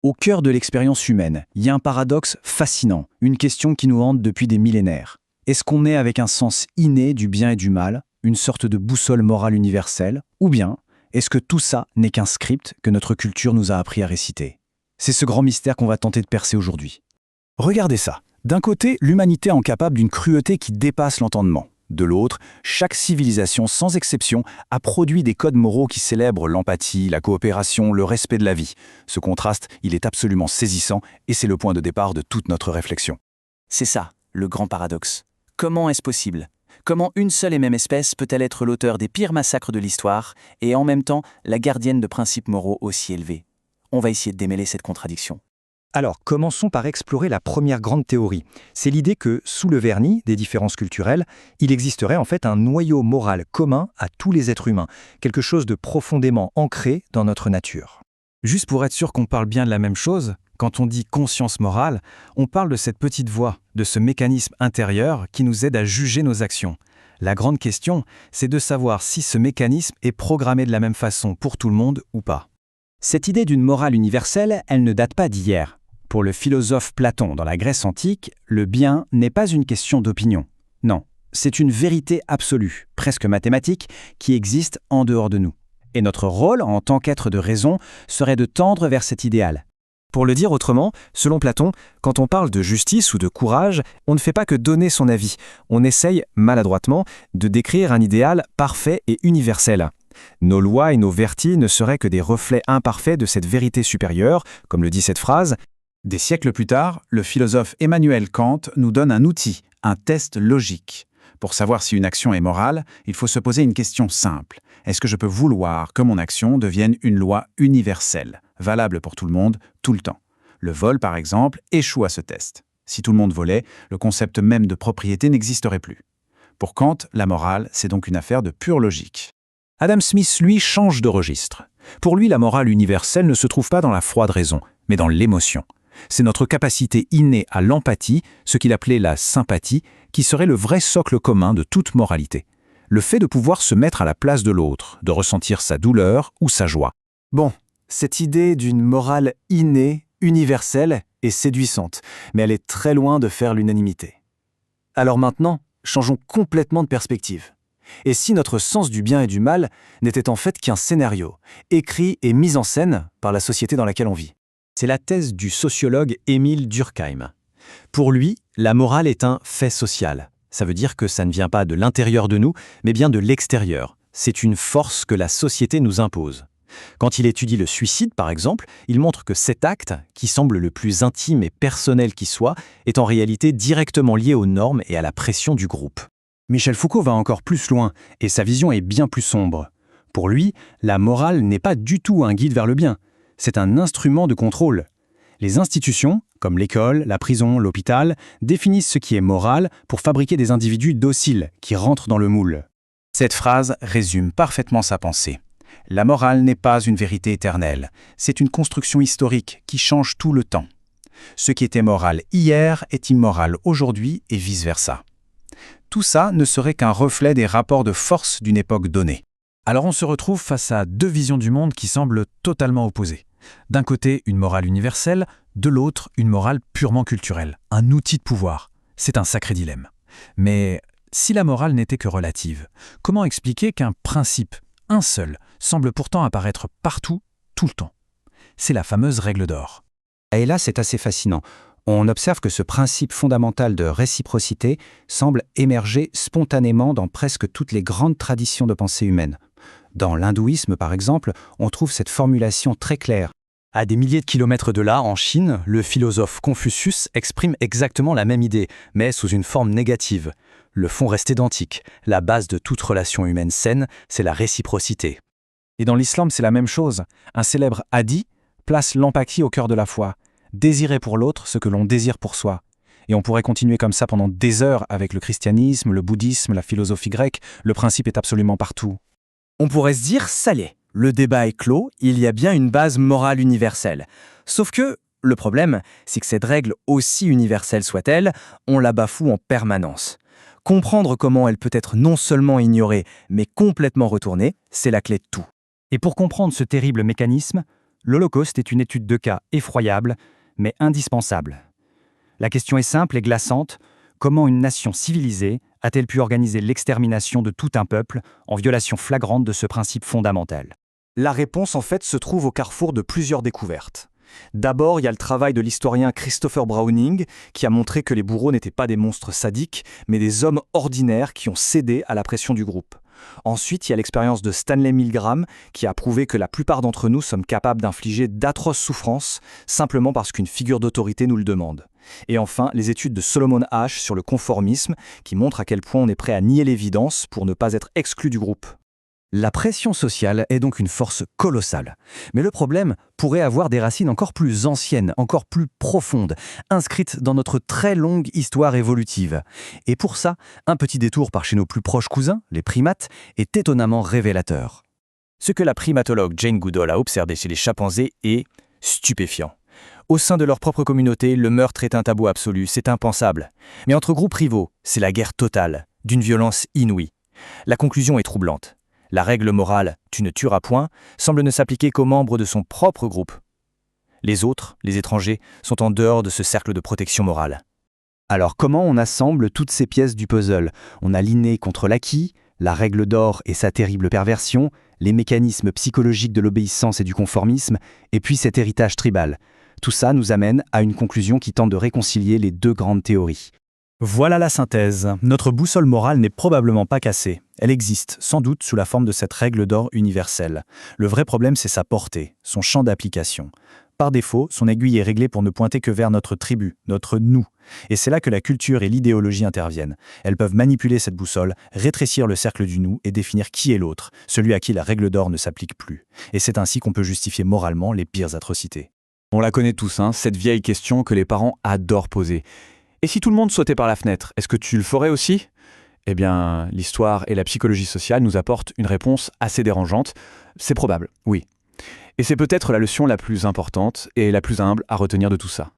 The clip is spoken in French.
Au cœur de l'expérience humaine, il y a un paradoxe fascinant, une question qui nous hante depuis des millénaires. Est-ce qu'on est avec un sens inné du bien et du mal, une sorte de boussole morale universelle, ou bien est-ce que tout ça n'est qu'un script que notre culture nous a appris à réciter? C'est ce grand mystère qu'on va tenter de percer aujourd'hui. Regardez ça. D'un côté, l'humanité est incapable d'une cruauté qui dépasse l'entendement. De l'autre, chaque civilisation, sans exception, a produit des codes moraux qui célèbrent l'empathie, la coopération, le respect de la vie. Ce contraste, il est absolument saisissant et c'est le point de départ de toute notre réflexion. C'est ça, le grand paradoxe. Comment est-ce possible? Comment une seule et même espèce peut-elle être l'auteur des pires massacres de l'histoire et en même temps la gardienne de principes moraux aussi élevés? On va essayer de démêler cette contradiction. Alors, commençons par explorer la première grande théorie. C'est l'idée que, sous le vernis des différences culturelles, il existerait en fait un noyau moral commun à tous les êtres humains, quelque chose de profondément ancré dans notre nature. Juste pour être sûr qu'on parle bien de la même chose, quand on dit conscience morale, on parle de cette petite voix, de ce mécanisme intérieur qui nous aide à juger nos actions. La grande question, c'est de savoir si ce mécanisme est programmé de la même façon pour tout le monde ou pas. Cette idée d'une morale universelle, elle ne date pas d'hier. Pour le philosophe Platon dans la Grèce antique, le bien n'est pas une question d'opinion. Non, c'est une vérité absolue, presque mathématique, qui existe en dehors de nous. Et notre rôle, en tant qu'être de raison, serait de tendre vers cet idéal. Pour le dire autrement, selon Platon, quand on parle de justice ou de courage, on ne fait pas que donner son avis. On essaye, maladroitement, de décrire un idéal parfait et universel. Nos lois et nos vertus ne seraient que des reflets imparfaits de cette vérité supérieure, comme le dit cette phrase. Des siècles plus tard, le philosophe Emmanuel Kant nous donne un outil, un test logique. Pour savoir si une action est morale, il faut se poser une question simple. Est-ce que je peux vouloir que mon action devienne une loi universelle, valable pour tout le monde, tout le temps? Le vol, par exemple, échoue à ce test. Si tout le monde volait, le concept même de propriété n'existerait plus. Pour Kant, la morale, c'est donc une affaire de pure logique. Adam Smith, lui, change de registre. Pour lui, la morale universelle ne se trouve pas dans la froide raison, mais dans l'émotion. C'est notre capacité innée à l'empathie, ce qu'il appelait la sympathie, qui serait le vrai socle commun de toute moralité. Le fait de pouvoir se mettre à la place de l'autre, de ressentir sa douleur ou sa joie. Bon, cette idée d'une morale innée, universelle, est séduisante, mais elle est très loin de faire l'unanimité. Alors maintenant, changeons complètement de perspective. Et si notre sens du bien et du mal n'était en fait qu'un scénario, écrit et mis en scène par la société dans laquelle on vit? C'est la thèse du sociologue Émile Durkheim. Pour lui, la morale est un fait social. Ça veut dire que ça ne vient pas de l'intérieur de nous, mais bien de l'extérieur. C'est une force que la société nous impose. Quand il étudie le suicide, par exemple, il montre que cet acte, qui semble le plus intime et personnel qui soit, est en réalité directement lié aux normes et à la pression du groupe. Michel Foucault va encore plus loin, et sa vision est bien plus sombre. Pour lui, la morale n'est pas du tout un guide vers le bien. C'est un instrument de contrôle. Les institutions, comme l'école, la prison, l'hôpital, définissent ce qui est moral pour fabriquer des individus dociles qui rentrent dans le moule. Cette phrase résume parfaitement sa pensée. La morale n'est pas une vérité éternelle, c'est une construction historique qui change tout le temps. Ce qui était moral hier est immoral aujourd'hui et vice-versa. Tout ça ne serait qu'un reflet des rapports de force d'une époque donnée. Alors on se retrouve face à deux visions du monde qui semblent totalement opposées. D'un côté, une morale universelle, de l'autre, une morale purement culturelle, un outil de pouvoir. C'est un sacré dilemme. Mais si la morale n'était que relative, comment expliquer qu'un principe, un seul, semble pourtant apparaître partout, tout le temps? C'est la fameuse règle d'or. Et là, c'est assez fascinant. On observe que ce principe fondamental de réciprocité semble émerger spontanément dans presque toutes les grandes traditions de pensée humaine. Dans l'hindouisme, par exemple, on trouve cette formulation très claire. À des milliers de kilomètres de là, en Chine, le philosophe Confucius exprime exactement la même idée, mais sous une forme négative. Le fond reste identique. La base de toute relation humaine saine, c'est la réciprocité. Et dans l'islam, c'est la même chose. Un célèbre hadith place l'empathie au cœur de la foi. Désirer pour l'autre ce que l'on désire pour soi. Et on pourrait continuer comme ça pendant des heures avec le christianisme, le bouddhisme, la philosophie grecque. Le principe est absolument partout. On pourrait se dire, ça y est, le débat est clos, il y a bien une base morale universelle. Sauf que, le problème, c'est que cette règle, aussi universelle soit-elle, on la bafoue en permanence. Comprendre comment elle peut être non seulement ignorée, mais complètement retournée, c'est la clé de tout. Et pour comprendre ce terrible mécanisme, l'Holocauste est une étude de cas effroyable, mais indispensable. La question est simple et glaçante. Comment une nation civilisée a-t-elle pu organiser l'extermination de tout un peuple en violation flagrante de ce principe fondamental? La réponse, en fait, se trouve au carrefour de plusieurs découvertes. D'abord, il y a le travail de l'historien Christopher Browning, qui a montré que les bourreaux n'étaient pas des monstres sadiques, mais des hommes ordinaires qui ont cédé à la pression du groupe. Ensuite, il y a l'expérience de Stanley Milgram, qui a prouvé que la plupart d'entre nous sommes capables d'infliger d'atroces souffrances, simplement parce qu'une figure d'autorité nous le demande. Et enfin, les études de Solomon Asch sur le conformisme, qui montrent à quel point on est prêt à nier l'évidence pour ne pas être exclu du groupe. La pression sociale est donc une force colossale. Mais le problème pourrait avoir des racines encore plus anciennes, encore plus profondes, inscrites dans notre très longue histoire évolutive. Et pour ça, un petit détour par chez nos plus proches cousins, les primates, est étonnamment révélateur. Ce que la primatologue Jane Goodall a observé chez les chimpanzés est stupéfiant. Au sein de leur propre communauté, le meurtre est un tabou absolu, c'est impensable. Mais entre groupes rivaux, c'est la guerre totale, d'une violence inouïe. La conclusion est troublante. La règle morale « tu ne tueras point » semble ne s'appliquer qu'aux membres de son propre groupe. Les autres, les étrangers, sont en dehors de ce cercle de protection morale. Alors comment on assemble toutes ces pièces du puzzle? On a l'inné contre l'acquis, la règle d'or et sa terrible perversion, les mécanismes psychologiques de l'obéissance et du conformisme, et puis cet héritage tribal. Tout ça nous amène à une conclusion qui tente de réconcilier les deux grandes théories. Voilà la synthèse. Notre boussole morale n'est probablement pas cassée. Elle existe, sans doute, sous la forme de cette règle d'or universelle. Le vrai problème, c'est sa portée, son champ d'application. Par défaut, son aiguille est réglée pour ne pointer que vers notre tribu, notre nous. Et c'est là que la culture et l'idéologie interviennent. Elles peuvent manipuler cette boussole, rétrécir le cercle du nous et définir qui est l'autre, celui à qui la règle d'or ne s'applique plus. Et c'est ainsi qu'on peut justifier moralement les pires atrocités. On la connaît tous, cette vieille question que les parents adorent poser. Et si tout le monde sautait par la fenêtre, est-ce que tu le ferais aussi? Eh bien, l'histoire et la psychologie sociale nous apportent une réponse assez dérangeante. C'est probable, oui. Et c'est peut-être la leçon la plus importante et la plus humble à retenir de tout ça.